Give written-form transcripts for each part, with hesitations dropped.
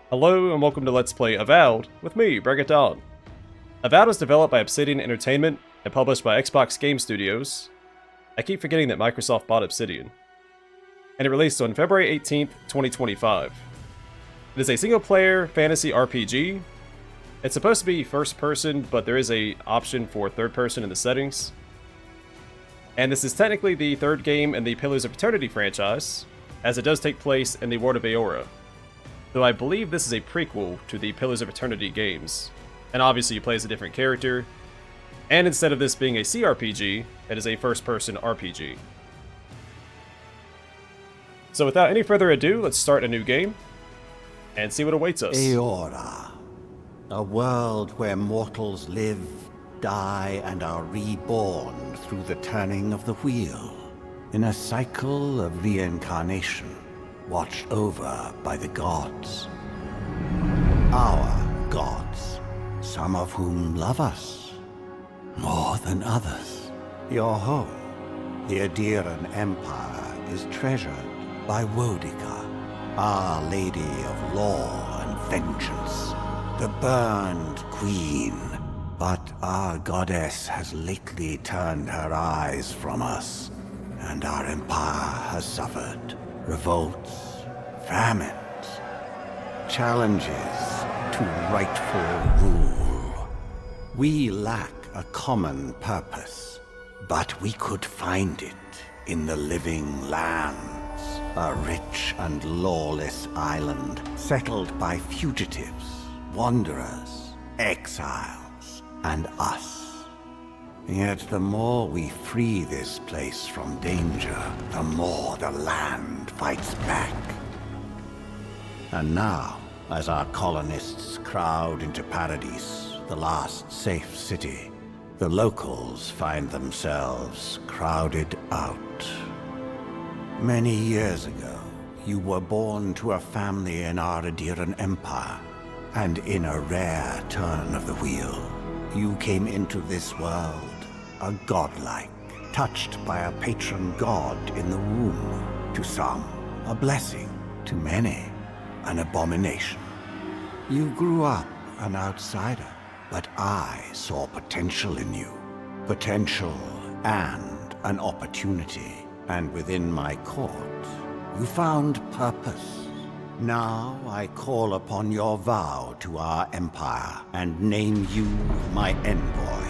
Hello and welcome to Let's Play Avowed with me, BringItDon. Avowed was developed by Obsidian Entertainment and published by Xbox Game Studios. I keep forgetting that Microsoft bought Obsidian. And it released on February 18th, 2025. It is a single-player fantasy RPG. It's supposed to be first-person, but there is an option for third-person in the settings. And this is technically the third game in the Pillars of Eternity franchise, as it does take place in the world of Eora. Though I believe this is a prequel to the Pillars of Eternity games. And obviously you play as a different character. And instead of this being a CRPG, it is a first-person RPG. So without any further ado, let's start a new game and see what awaits us. Eora, a world where mortals live, die, and are reborn through the turning of the wheel, in a cycle of reincarnation, watched over by the gods. Our gods, some of whom love us more than others. Your home, the Aediran Empire, is treasured by Wodica, Our Lady of Law and Vengeance, the burned queen. But our goddess has lately turned her eyes from us, and our empire has suffered revolts, famines, challenges to rightful rule. We lack a common purpose, but we could find it in the living lands, a rich and lawless island settled by fugitives, wanderers, exiles, and us. Yet the more we free this place from danger, the more the land fights back. And now, as our colonists crowd into Paradise, the last safe city, the locals find themselves crowded out. Many years ago, you were born to a family in our Aediran Empire, and in a rare turn of the wheel, you came into this world a godlike, touched by a patron god in the womb. To some, a blessing. To many, an abomination. You grew up an outsider, but I saw potential in you. Potential and an opportunity. And within my court, you found purpose. Now I call upon your vow to our empire and name you my envoy.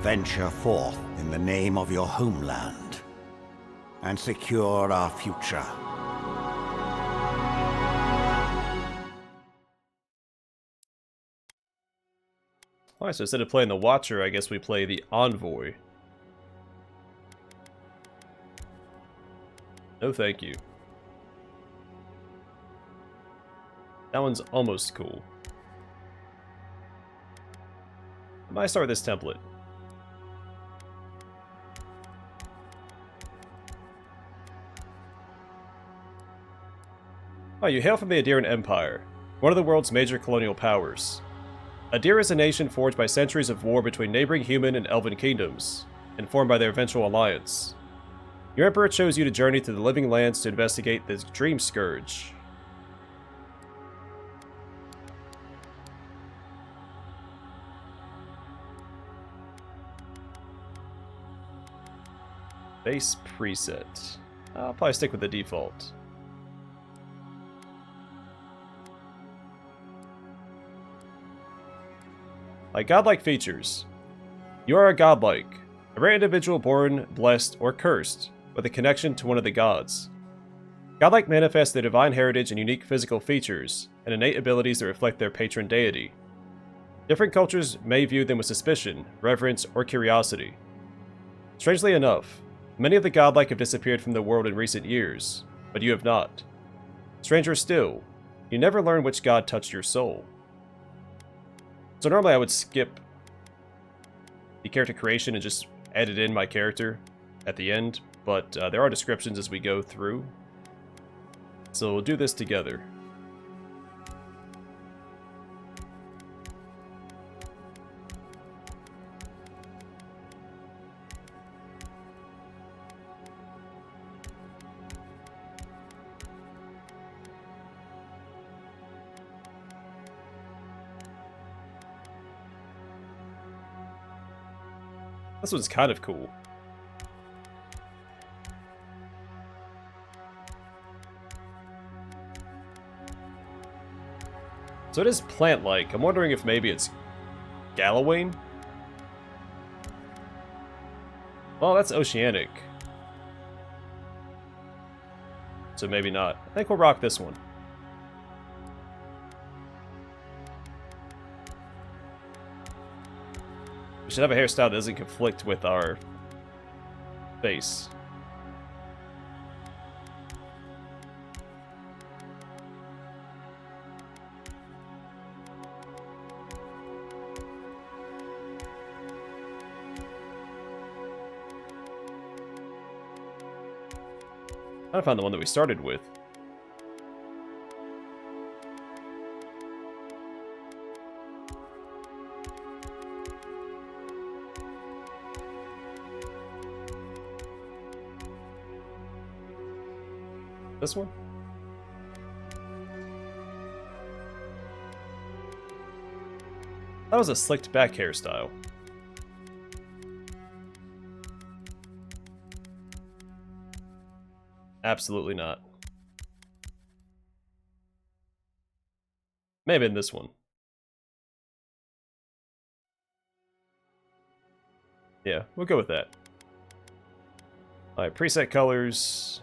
Venture forth in the name of your homeland and secure our future. Alright, so instead of playing the Watcher, I guess we play the Envoy. No thank you. That one's almost cool. I might start with this template. Oh, you hail from the Aediran Empire, one of the world's major colonial powers. Aedir is a nation forged by centuries of war between neighboring human and elven kingdoms, informed by their eventual alliance. Your Emperor chose you to journey to the living lands to investigate the Dream Scourge. Base preset. I'll probably stick with the default. Like godlike features. You are a godlike, a rare individual born, blessed, or cursed with a connection to one of the gods. Godlike manifests their divine heritage and unique physical features and innate abilities that reflect their patron deity. Different cultures may view them with suspicion, reverence, or curiosity. Strangely enough, many of the godlike have disappeared from the world in recent years, but you have not. Stranger still, you never learn which god touched your soul. So normally I would skip the character creation and just edit in my character at the end, but there are descriptions as we go through. So we'll do this together. This one's kind of cool. So it is plant-like. I'm wondering if maybe it's Gallowayne? Well, that's oceanic. So maybe not. I think we'll rock this one. We should have a hairstyle that doesn't conflict with our face. I found the one that we started with. This one? That was a slicked back hairstyle. Absolutely not. Maybe in this one. Yeah, we'll go with that. Alright, preset colors.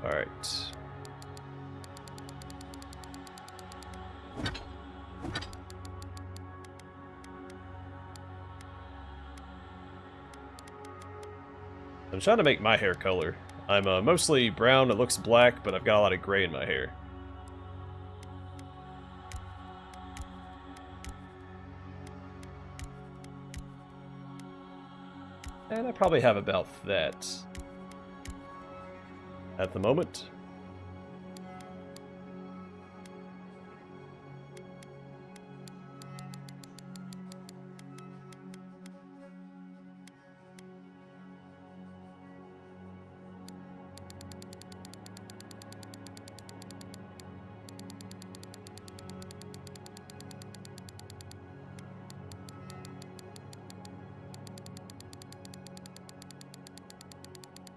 Alright. I'm trying to make my hair color. I'm mostly brown, it looks black, but I've got a lot of gray in my hair. And I probably have about that at the moment.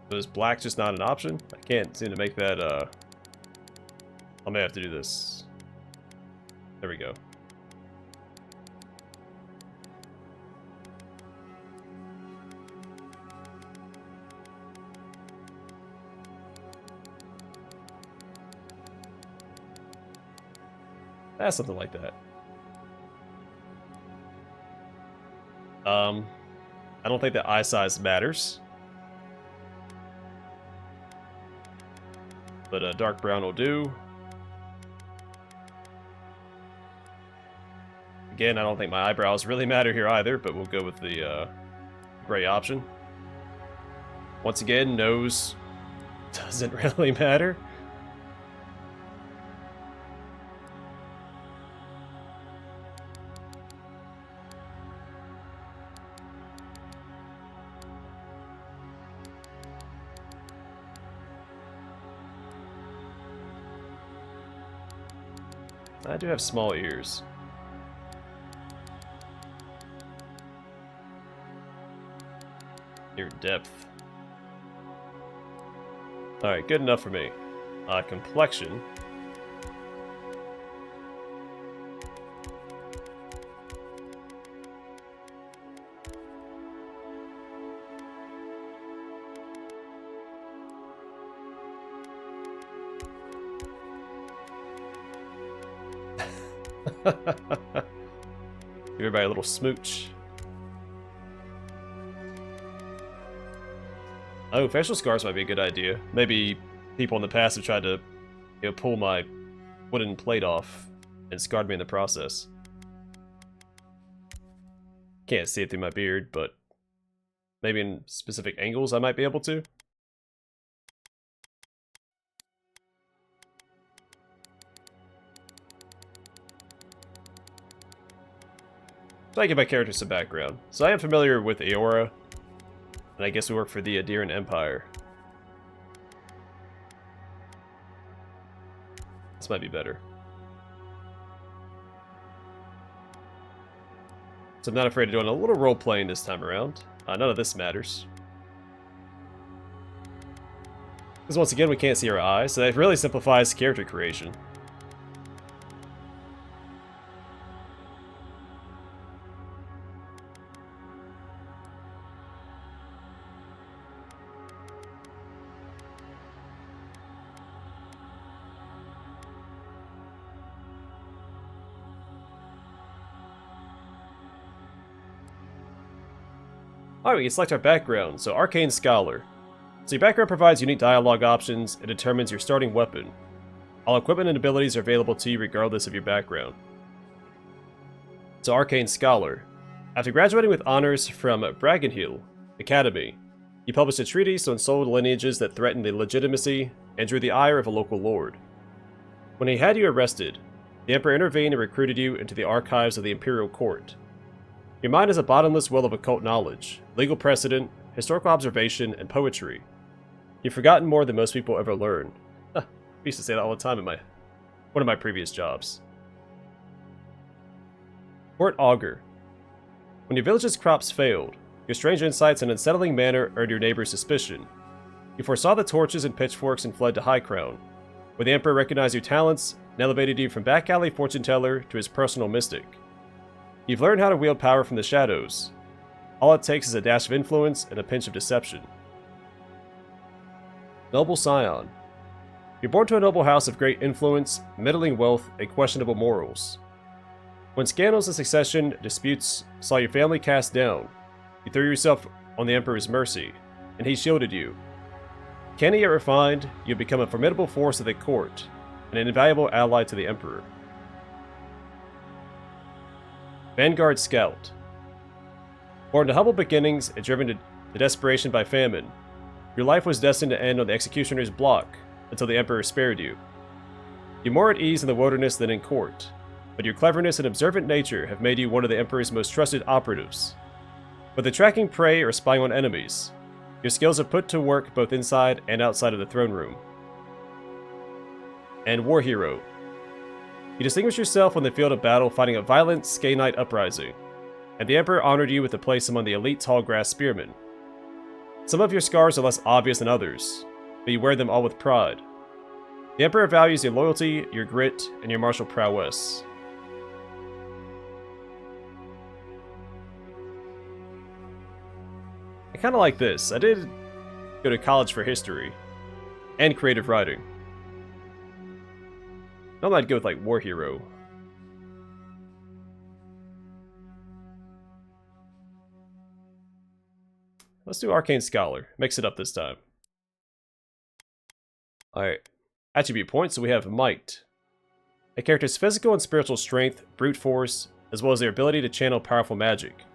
So is black just not an option? I can't seem to make that, I may have to do this. There we go. That's something like that. I don't think that eye size matters. But a dark brown will do. Again, I don't think my eyebrows really matter here either, but we'll go with the gray option. Once again, nose doesn't really matter. I do have small ears. Ear depth. Alright, good enough for me. Complexion. Give everybody a little smooch. Oh, facial scars might be a good idea. Maybe people in the past have tried to, pull my wooden plate off and scarred me in the process. Can't see it through my beard, but maybe in specific angles I might be able to. So I give my character some background. So I am familiar with Eora, and I guess we work for the Aderan Empire. This might be better. So I'm not afraid of doing a little role-playing this time around. None of this matters. Because once again, we can't see our eyes, so that really simplifies character creation. Alright, we can select our background, so Arcane Scholar. So your background provides unique dialogue options and determines your starting weapon. All equipment and abilities are available to you regardless of your background. So Arcane Scholar. After graduating with honors from Bragenhill Academy, you published a treatise on soul lineages that threatened the legitimacy and drew the ire of a local lord. When he had you arrested, the Emperor intervened and recruited you into the archives of the Imperial Court. Your mind is a bottomless well of occult knowledge, legal precedent, historical observation, and poetry. You've forgotten more than most people ever learn. I used to say that all the time in one of my previous jobs. Court Augur. When your village's crops failed, your strange insights and unsettling manner earned your neighbor's suspicion. You foresaw the torches and pitchforks and fled to High Crown, where the Emperor recognized your talents and elevated you from back alley fortune teller to his personal mystic. You've learned how to wield power from the shadows. All it takes is a dash of influence and a pinch of deception. Noble Scion. You're born to a noble house of great influence, middling wealth, and questionable morals. When scandals and succession disputes saw your family cast down, you threw yourself on the Emperor's mercy, and he shielded you. Canny yet refined, you have become a formidable force at the court, and an invaluable ally to the Emperor. Vanguard Scout. Born to humble beginnings and driven to desperation by famine, your life was destined to end on the executioner's block until the Emperor spared you. You're more at ease in the wilderness than in court, but your cleverness and observant nature have made you one of the Emperor's most trusted operatives. Whether tracking prey or spying on enemies, your skills are put to work both inside and outside of the throne room. And War Hero. You distinguished yourself on the field of battle fighting a violent Skae-Knight uprising, and the Emperor honored you with a place among the elite tall grass spearmen. Some of your scars are less obvious than others, but you wear them all with pride. The Emperor values your loyalty, your grit, and your martial prowess. I kinda like this. I did go to college for history and creative writing. Normally I'd go with like War Hero. Let's do Arcane Scholar. Mix it up this time. Alright. Attribute points, so we have Might. A character's physical and spiritual strength, brute force, as well as their ability to channel powerful magic.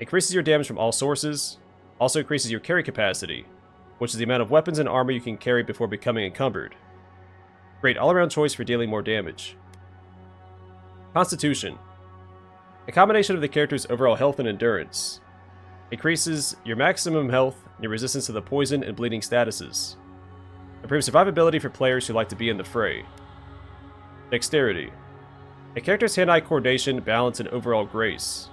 Increases your damage from all sources. Also increases your carry capacity, which is the amount of weapons and armor you can carry before becoming encumbered. Great all-around choice for dealing more damage. Constitution. A combination of the character's overall health and endurance. Increases your maximum health and your resistance to the poison and bleeding statuses. Improves survivability for players who like to be in the fray. Dexterity. A character's hand-eye coordination, balance, and overall grace.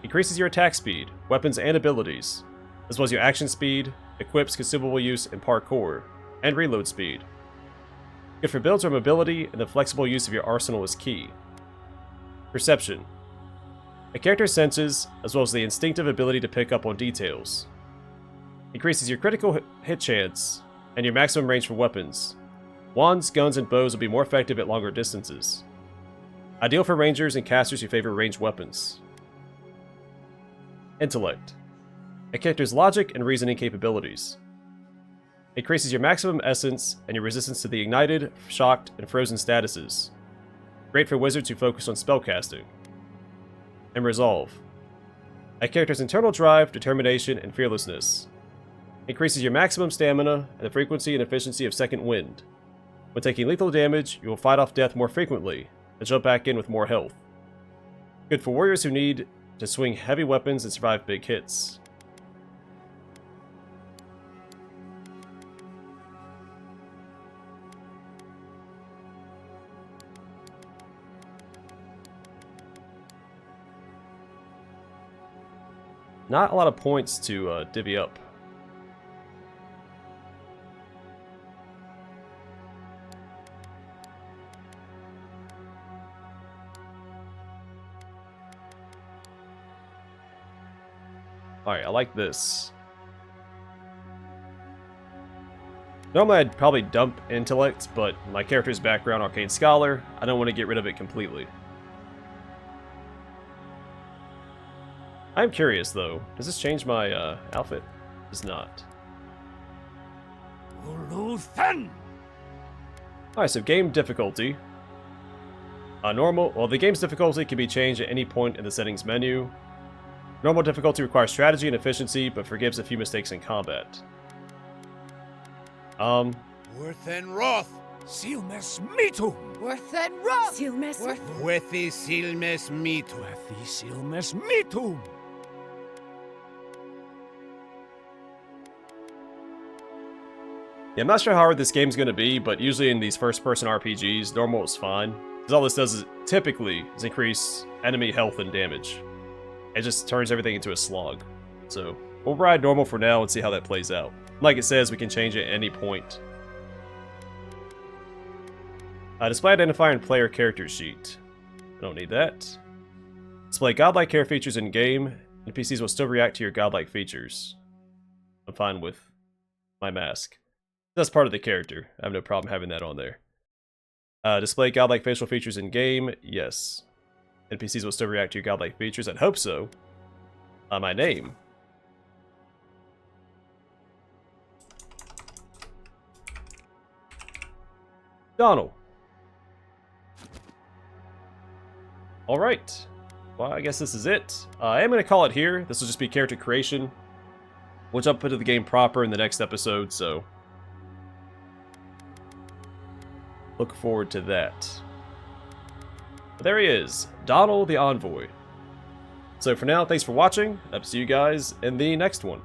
Increases your attack speed, weapons, and abilities, as well as your action speed, equips, consumable use, and parkour, and reload speed. Good for builds where mobility and the flexible use of your arsenal is key. Perception. A character's senses, as well as the instinctive ability to pick up on details. Increases your critical hit chance, and your maximum range for weapons. Wands, guns, and bows will be more effective at longer distances. Ideal for rangers and casters who favor ranged weapons. Intellect. A character's logic and reasoning capabilities. Increases your maximum essence and your resistance to the ignited, shocked, and frozen statuses. Great for wizards who focus on spellcasting. And Resolve. A character's internal drive, determination, and fearlessness. Increases your maximum stamina and the frequency and efficiency of second wind. When taking lethal damage, you will fight off death more frequently and jump back in with more health. Good for warriors who need to swing heavy weapons and survive big hits. Not a lot of points to divvy up. Alright, I like this. Normally I'd probably dump intellect, but my character's background, Arcane Scholar, I don't want to get rid of it completely. I'm curious though, does this change my outfit? It does not. Alright, so game difficulty. Normal, well the game's difficulty can be changed at any point in the settings menu. Normal difficulty requires strategy and efficiency, but forgives a few mistakes in combat. Worth and Roth, Silmes Mitu. Worth and Roth. Silmes. Worthy Silmes Mitu. Worthy Silmes Mitu. Yeah, I'm not sure how hard this game's going to be, but usually in these first-person RPGs, normal is fine. Because all this does is, typically, is increase enemy health and damage. It just turns everything into a slog. So, we'll ride normal for now and see how that plays out. Like it says, we can change it at any point. Display identifier and player character sheet. I don't need that. Display godlike care features in game. NPCs will still react to your godlike features. I'm fine with my mask. That's part of the character. I have no problem having that on there. Display godlike facial features in game. Yes. NPCs will still react to your godlike features. I'd hope so. My name. Donald. Alright. Well, I guess this is it. I am going to call it here. This will just be character creation. We'll jump into the game proper in the next episode, so look forward to that. But there he is, Donald the Envoy. So for now, thanks for watching. I'll see you guys in the next one.